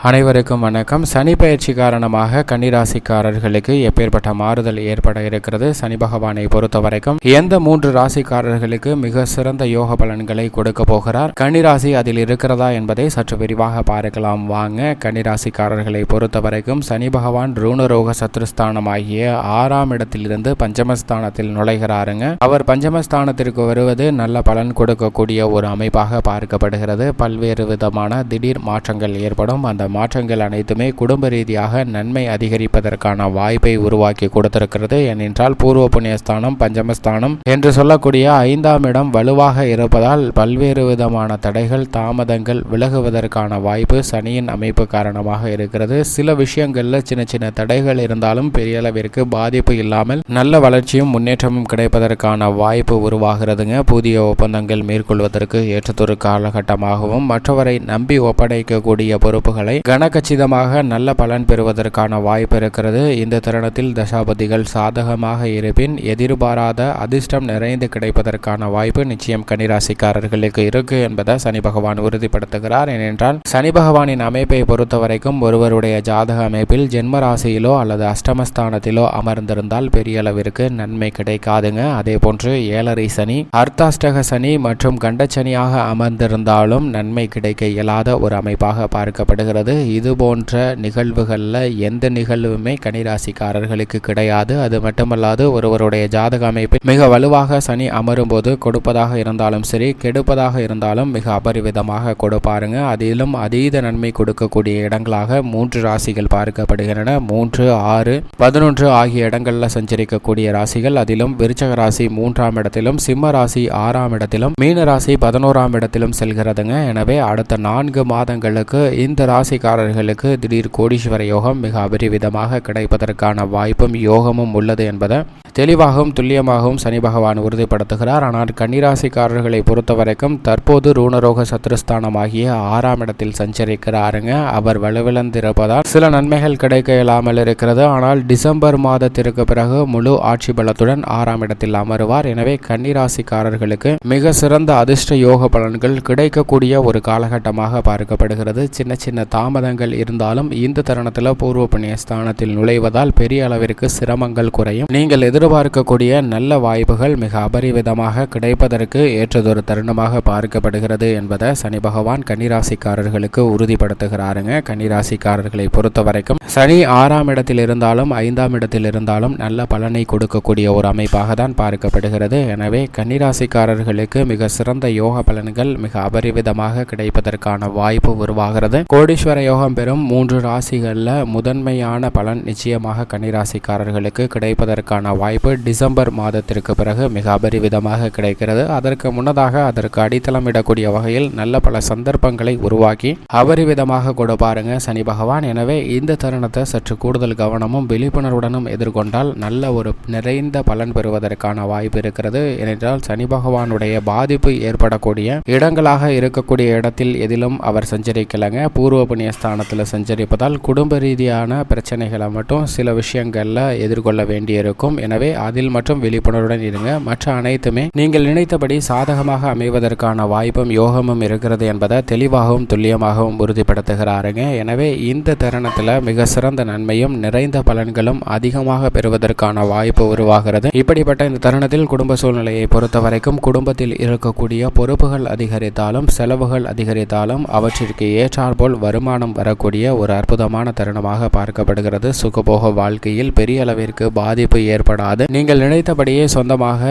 அனைவருக்கும் வணக்கம். சனி பயிற்சி காரணமாக கன்னிராசிக்காரர்களுக்கு எப்பேற்பட்ட மாறுதல் ஏற்பட இருக்கிறது? சனி பகவானை பொறுத்த வரைக்கும் எந்த 3 ராசிக்காரர்களுக்கு மிக சிறந்த யோக பலன்களை கொடுக்க போகிறார்? கன்னிராசி அதில் இருக்கிறதா என்பதை சற்று விரிவாக பார்க்கலாம் வாங்க. கன்னிராசிக்காரர்களை பொறுத்த வரைக்கும் சனி பகவான் ரூணரோக சத்ருஸ்தானம் ஆகிய 6ஆம் இடத்திலிருந்து பஞ்சமஸ்தானத்தில் நுழைகிறாருங்க. அவர் பஞ்சமஸ்தானத்திற்கு வருவது நல்ல பலன் கொடுக்கக்கூடிய ஒரு அமைப்பாக பார்க்கப்படுகிறது. பல்வேறு விதமான திடீர் மாற்றங்கள் ஏற்படும். அந்த மாற்றங்கள் அனைத்துமே குடும்ப ரீதியாக நன்மை அதிகரிப்பதற்கான வாய்ப்பை உருவாக்கி கொடுத்திருக்கிறது. ஏனென்றால் பூர்வ புண்ணியஸ்தானம் பஞ்சமஸ்தானம் என்று சொல்லக்கூடிய 5ஆம் இடம் வலுவாக இருப்பதால் பல்வேறு விதமான தடைகள் தாமதங்கள் விலகுவதற்கான வாய்ப்பு சனியின் அமைப்பு காரணமாக இருக்கிறது. சில விஷயங்கள்ல சின்ன சின்ன தடைகள் இருந்தாலும் பெரிய அளவிற்கு பாதிப்பு இல்லாமல் நல்ல வளர்ச்சியும் முன்னேற்றமும் கிடைப்பதற்கான வாய்ப்பு உருவாகிறதுங்க. புதிய ஒப்பந்தங்கள் மேற்கொள்வதற்கு ஏற்றதொரு காலகட்டமாகவும் மற்றவரை நம்பி ஒப்படைக்கக்கூடிய பொறுப்புகளை கனகச்சிதமாக நல்ல பலன் பெறுவதற்கான வாய்ப்பு இருக்கிறது. இந்த தருணத்தில் தசாபதிகள் சாதகமாக இருப்பின் எதிர்பாராத அதிர்ஷ்டம் நிறைந்து கிடைப்பதற்கான வாய்ப்பு நிச்சயம் கன்னிராசிக்காரர்களுக்கு இருக்கு என்பதை சனி பகவான் உறுதிப்படுத்துகிறார். ஏனென்றால் சனி பகவானின் அமைப்பை பொறுத்த வரைக்கும் ஒருவருடைய ஜாதக அமைப்பில் ஜென்ம ராசியிலோ அல்லது அஷ்டமஸ்தானத்திலோ அமர்ந்திருந்தால் பெரிய அளவிற்கு நன்மை கிடைக்காதுங்க. அதே போன்று ஏழரை சனி, அர்த்தாஷ்டக சனி மற்றும் கண்டச்சனியாக அமர்ந்திருந்தாலும் நன்மை கிடைக்க இயலாத ஒரு அமைப்பாக பார்க்கப்படுகிறது. இது போன்ற நிகழ்வுகள்ல எந்த நிகழ்வுமே கன்னிராசிக்காரர்களுக்கு கிடையாது. அது மட்டுமல்லாது ஒருவருடைய ஜாதக அமைப்பில் மிக வலுவாக சனி அமரும் போது கொடுப்பதாக இருந்தாலும் சரி கெடுப்பதாக இருந்தாலும் மிக அபரிவிதமாக கொடுப்பாருங்க. அதிலும் அதீத நன்மை கொடுக்கக்கூடிய இடங்களாக 3 ராசிகள் பார்க்கப்படுகின்றன. 3, 6, 11 ஆகிய இடங்கள்ல சஞ்சரிக்கக்கூடிய ராசிகள். அதிலும் விருச்சக ராசி 3ஆம் இடத்திலும், சிம்ம ராசி 6ஆம் இடத்திலும், மீன ராசி 11ஆம் இடத்திலும் செல்கிறதுங்க. எனவே அடுத்த 4 மாதங்களுக்கு இந்த ராசிக்காரர்களுக்கு திடீர் கோடீஸ்வர யோகம் மிக அபரிவிதமாக கிடைப்பதற்கான வாய்ப்பும் யோகமும் உள்ளது என்பதை தெளிவாகவும் துல்லியமாகவும் சனி பகவான் உறுதிப்படுத்துகிறார். ஆனால் கன்னிராசிக்காரர்களை பொறுத்த வரைக்கும் தற்போது ரூணரோக சத்ருஸ்தானம் ஆகிய 6ஆம் இடத்தில் சஞ்சரிக்கிறாருங்க. அவர் வலுவிழந்திருப்பதால் சில நன்மைகள் கிடைக்க இயலாமல் இருக்கிறது. ஆனால் டிசம்பர் மாதத்திற்கு பிறகு முழு ஆட்சி பலத்துடன் 6ஆம் இடத்தில் அமருவார். எனவே கன்னிராசிக்காரர்களுக்கு மிக சிறந்த அதிர்ஷ்ட யோக பலன்கள் கிடைக்கக்கூடிய ஒரு காலகட்டமாக பார்க்கப்படுகிறது. சின்ன சின்ன தாமதங்கள் இருந்தாலும் இந்த தருணத்தில் பூர்வ புண்ணிய ஸ்தானத்தில் நுழைவதால் பெரிய அளவிற்கு சிரமங்கள் குறையும். நீங்கள் எதிர்பார்க்கக்கூடிய நல்ல வாய்ப்புகள் மிக அபரிவிதமாக கிடைப்பதற்கு ஏற்றதொரு தருணமாக பார்க்கப்படுகிறது என்பதை சனி பகவான் கன்னிராசிக்காரர்களுக்கு உறுதிப்படுத்துகிறாருங்க. கன்னிராசிக்காரர்களை பொறுத்த வரைக்கும் சனி 6ஆம் இடத்தில் இருந்தாலும் 5ஆம் இடத்தில் இருந்தாலும் நல்ல பலனை கொடுக்கக்கூடிய ஒரு அமைப்பாக தான் பார்க்கப்படுகிறது. எனவே கன்னிராசிக்காரர்களுக்கு மிக சிறந்த யோக பலன்கள் மிக அபரிவிதமாக கிடைப்பதற்கான வாய்ப்பு உருவாகிறது. கோடீஸ்வர யோகம் பெறும் 3 ராசிகளில் முதன்மையான பலன் நிச்சயமாக கன்னிராசிக்காரர்களுக்கு கிடைப்பதற்கான வாய்ப்பு டிசம்பர் மாதத்திற்கு பிறகு மிக அபரிவிதமாக கிடைக்கிறது. அதற்கு முன்னதாக அதற்கு அடித்தளமிடக்கூடிய வகையில் நல்ல பல சந்தர்ப்பங்களை உருவாக்கி அபரிவிதமாக கொடுப்பாருங்க சனி பகவான். எனவே இந்த தருணத்தை சற்று கூடுதல் கவனமும் விழிப்புணர்வுடனும் எதிர்கொண்டால் நல்ல ஒரு நிறைந்த பலன் பெறுவதற்கான வாய்ப்பு இருக்கிறது. ஏனென்றால் சனி பகவானுடைய பாதிப்பு ஏற்படக்கூடிய இடங்களாக இருக்கக்கூடிய இடத்தில் எதிலும் அவர் சஞ்சரிக்கலங்க. பூர்வ புண்ணிய ஸ்தானத்தில் சஞ்சரிப்பதால் குடும்ப ரீதியான பிரச்சனைகளை மட்டும் சில விஷயங்கள்ல எதிர்கொள்ள வேண்டியிருக்கும். எனவே அதில் மட்டும் விழிப்புணர்வுடன் இருங்க. மற்ற அனைத்துமே நீங்கள் நினைத்தபடி சாதகமாக அமைவதற்கான வாய்ப்பும் யோகமும் இருக்கிறது என்பதை தெளிவாகவும் துல்லியமாகவும் உறுதிப்படுத்துகிறாருங்க. எனவே இந்த தருணத்தில் மிக சிறந்த நன்மையும் நிறைந்த பலன்களும் அதிகமாக பெறுவதற்கான வாய்ப்பு உருவாகிறது. இப்படிப்பட்ட இந்த தருணத்தில் குடும்ப சூழ்நிலையை பொறுத்த வரைக்கும் குடும்பத்தில் இருக்கக்கூடிய பொறுப்புகள் அதிகரித்தாலும் செலவுகள் அதிகரித்தாலும் அவற்றிற்கு ஏற்றாற்போல் வருமானம் வரக்கூடிய ஒரு அற்புதமான தருணமாக பார்க்கப்படுகிறது. சுகபோக வாழ்க்கையில் பெரிய அளவிற்கு பாதிப்பு ஏற்படாது. நீங்கள் நினைத்தபடியே சொந்தமாக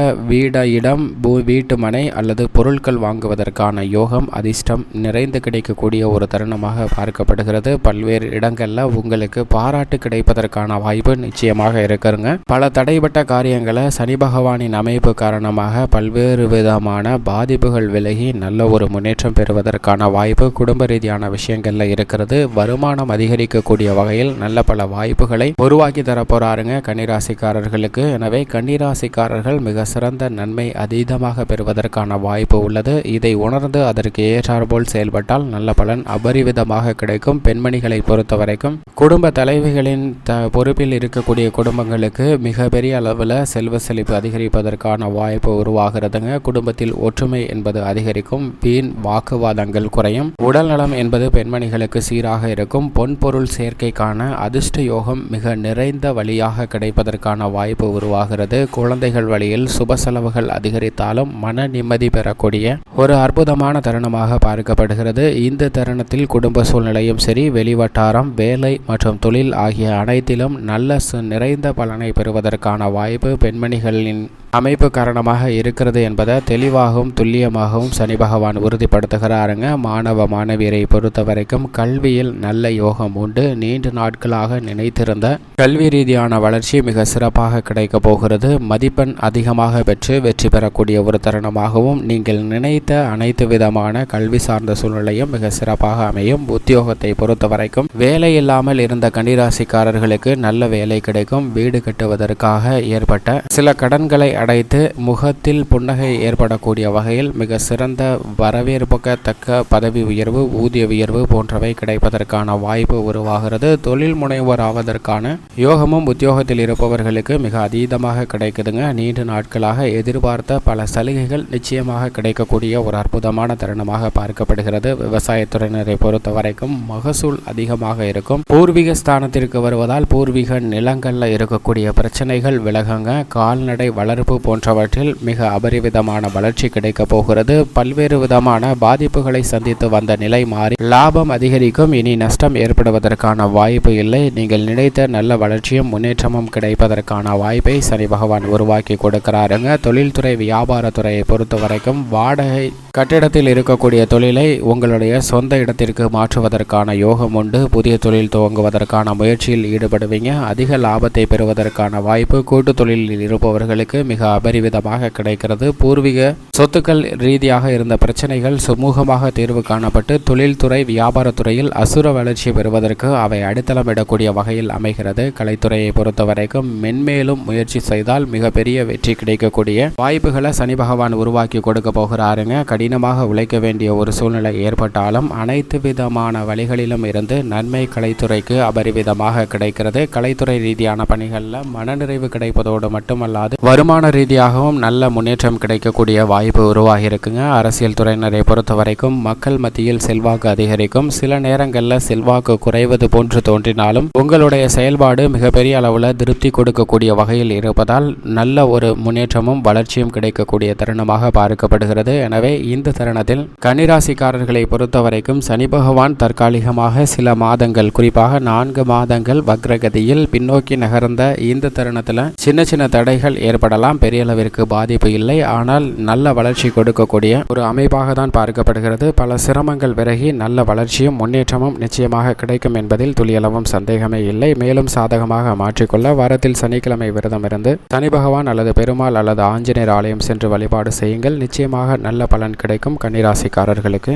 இடம் வீட்டு மனை அல்லது பொருட்கள் வாங்குவதற்கான யோகம் அதிர்ஷ்டம் நிறைந்து கிடைக்கக்கூடிய ஒரு தருணமாக பார்க்கப்படுகிறது. பல்வேறு இடங்கள்ல உங்களுக்கு பாராட்டு கிடைப்பதற்கான வாய்ப்பு நிச்சயமாக இருக்குங்க. பல தடைப்பட்ட காரியங்களை சனி பகவானின் அமைப்பு காரணமாக பல்வேறு விதமான பாதிப்புகள் விலகி நல்ல ஒரு முன்னேற்றம் பெறுவதற்கான வாய்ப்பு குடும்ப ரீதியான விஷயங்கள்ல இருக்கிறது. வருமானம் அதிகரிக்கக்கூடிய வகையில் நல்ல பல வாய்ப்புகளை உருவாக்கி தரப்போறாருங்க கன்னிராசிக்காரர்களுக்கு. எனவே கன்னிராசிக்காரர்கள் மிக சிறந்த நன்மை அதீதமாக பெறுவதற்கான வாய்ப்பு உள்ளது. இதை உணர்ந்து அதற்கு ஏற்றாற்போல் செயல்பட்டால் நல்ல பலன் அபரிவிதமாக கிடைக்கும். பெண்மணிகளை பொறுத்த வரைக்கும் குடும்ப தலைவிகளின் பொறுப்பில் இருக்கக்கூடிய குடும்பங்களுக்கு மிகப்பெரிய அளவில் செல்வ செழிப்பு அதிகரிப்பதற்கான வாய்ப்பு உருவாகிறதுங்க. குடும்பத்தில் ஒற்றுமை என்பது அதிகரிக்கும். வீண் வாக்குவாதங்கள் குறையும். உடல் நலம் என்பது பெண்மணிகளுக்கு உங்களுக்கு சீராக இருக்கும். பொன்பொருள் சேர்க்கைக்கான அதிர்ஷ்ட யோகம் மிக நிறைந்த வழியாக கிடைப்பதற்கான வாய்ப்பு உருவாகிறது. குழந்தைகள் வழியில் சுப செலவுகள் அதிகரித்தாலும் மன நிம்மதி பெறக்கூடிய ஒரு அற்புதமான தருணமாக பார்க்கப்படுகிறது. இந்த தருணத்தில் குடும்ப சூழ்நிலையும் சரி, வெளிவட்டாரம், வேலை மற்றும் தொழில் ஆகிய அனைத்திலும் நல்ல நிறைந்த பலனை பெறுவதற்கான வாய்ப்பு பெண்மணிகளின் அமைப்பு காரணமாக இருக்கிறது என்பதை தெளிவாகவும் துல்லியமாகவும் சனி பகவான் உறுதிப்படுத்துகிறாருங்க. மாணவ மாணவியரை பொறுத்த வரைக்கும் கல்வியில் நல்ல யோகம் உண்டு. நீண்ட நாட்களாக நினைத்திருந்த கல்வி ரீதியான வளர்ச்சி மிக சிறப்பாக கிடைக்க போகிறது. மதிப்பெண் அதிகமாக பெற்று வெற்றி பெறக்கூடிய ஒரு தருணமாகவும் நீங்கள் நினைத்த அனைத்து விதமான கல்வி சார்ந்த சூழ்நிலையும் மிக சிறப்பாக அமையும். உத்தியோகத்தை பொறுத்த வரைக்கும் வேலை இல்லாமல் இருந்த கன்னிராசிக்காரர்களுக்கு நல்ல வேலை கிடைக்கும். வீடு கட்டுவதற்காக ஏற்பட்ட சில கடன்களை அடைத்து முகத்தில் புன்னகை ஏற்படக்கூடிய வகையில் மிக சிறந்த வரவேற்புக்கத்தக்க பதவி உயர்வு, ஊதிய உயர்வு போன்றவை கிடைப்பதற்கான வாய்ப்பு உருவாகிறது. தொழில் முனைவோர் ஆவதற்கான யோகமும் உத்தியோகத்தில் இருப்பவர்களுக்கு மிக அதீதமாக கிடைக்குதுங்க. நீண்ட நாட்களாக எதிர்பார்த்த பல சலுகைகள் நிச்சயமாக கிடைக்கக்கூடிய ஒரு அற்புதமான தருணமாக பார்க்கப்படுகிறது. விவசாயத்துறையினரை பொறுத்த வரைக்கும் மகசூல் அதிகமாக இருக்கும். பூர்வீக ஸ்தானத்திற்கு வருவதால் பூர்வீக நிலங்களில் இருக்கக்கூடிய பிரச்சனைகள் விலகுங்க. கால்நடை வளர்ப்பு போன்றவற்றில் மிக அபரிவிதமான வளர்ச்சி கிடைக்க போகிறது. பல்வேறு விதமான பாதிப்புகளை சந்தித்து வந்த நிலை மாறி லாபம் அதிகரிக்கும். இனி நஷ்டம் ஏற்படுவதற்கான வாய்ப்பு இல்லை. நீங்கள் நினைத்த நல்ல வளர்ச்சியும் முன்னேற்றமும் கிடைப்பதற்கான வாய்ப்பை சனி பகவான் உருவாக்கி கொடுக்கிறாருங்க. தொழில்துறை, வியாபாரத்துறையை பொறுத்த வரைக்கும் வாடகை கட்டிடத்தில் இருக்கக்கூடிய தொழிலை உங்களுடைய சொந்த இடத்திற்கு மாற்றுவதற்கான யோகம் உண்டு. புதிய தொழில் துவங்குவதற்கான முயற்சியில் ஈடுபடுவீங்க. அதிக லாபத்தை பெறுவதற்கான வாய்ப்பு கூட்டு தொழிலில் இருப்பவர்களுக்கு மிக அபரிவிதமாக கிடைக்கிறது. பூர்வீக சொத்துக்கள் ரீதியாக இருந்த பிரச்சனைகள் சுமூகமாக தீர்வு காணப்பட்டு தொழில்துறை, வியாபாரத்துறையில் அசுர வளர்ச்சி பெறுவதற்கு அவை அடித்தளமிடக்கூடிய வகையில் அமைகிறது. கலைத்துறையை பொறுத்த வரைக்கும் மென்மேலும் முயற்சி செய்தால் மிகப்பெரிய வெற்றி கிடைக்கக்கூடிய வாய்ப்புகளை சனி பகவான் உருவாக்கி கொடுக்க போகிறாருங்க. கடினமாக உழைக்க வேண்டிய ஒரு சூழ்நிலை ஏற்பட்டாலும் அனைத்து விதமான வழிகளிலும் இருந்து நன்மை கலைத்துறைக்கு அபரிவிதமாக கிடைக்கிறது. கலைத்துறை ரீதியான பணிகளில் மனநிறைவு கிடைப்பதோடு மட்டுமல்லாது வருமான ரீதியாகவும் நல்ல முன்னேற்றம் கிடைக்கக்கூடிய வாய்ப்பு உருவாகி இருக்குங்க. அரசியல் துறையினரை பொறுத்த வரைக்கும் மக்கள் மத்தியில் செல்வாக்கு அதிகரிக்கும். சில நேரங்களில் செல்வாக்கு குறைவது போன்று தோன்றினாலும் உங்களுடைய செயல்பாடு மிகப்பெரிய அளவில் திருப்தி கொடுக்கக்கூடிய வகையில் இருப்பதால் நல்ல ஒரு முன்னேற்றமும் வளர்ச்சியும் கிடைக்கக்கூடிய தருணமாக பார்க்கப்படுகிறது. எனவே இந்த தருணத்தில் கன்னிராசிக்காரர்களை பொறுத்த வரைக்கும் சனி பகவான் தற்காலிகமாக சில மாதங்கள், குறிப்பாக 4 மாதங்கள் வக்ரகதியில் பின்னோக்கி நகர்ந்த இந்த தருணத்தில் சின்ன சின்ன தடைகள் ஏற்படலாம். பெரிய அளவிற்கு பாதிப்பு இல்லை. ஆனால் நல்ல வளர்ச்சி கொடுக்கக்கூடிய ஒரு அமைப்பாக தான் பார்க்கப்படுகிறது. பல சிரமங்கள் விலகி நல்ல வளர்ச்சியும் முன்னேற்றமும் நிச்சயமாக கிடைக்கும் என்பதில் துளியளவும் சந்தேகமே இல்லை. மேலும் சாதகமாக மாற்றிக்கொள்ள வாரத்தில் சனிக்கிழமை விரதம் இருந்து சனி பகவான் அல்லது பெருமாள் அல்லது ஆஞ்சநேயர் ஆலயம் சென்று வழிபாடு செய்யுங்கள். நிச்சயமாக நல்ல பலன் கிடைக்கும் கன்னிராசிக்காரர்களுக்கு.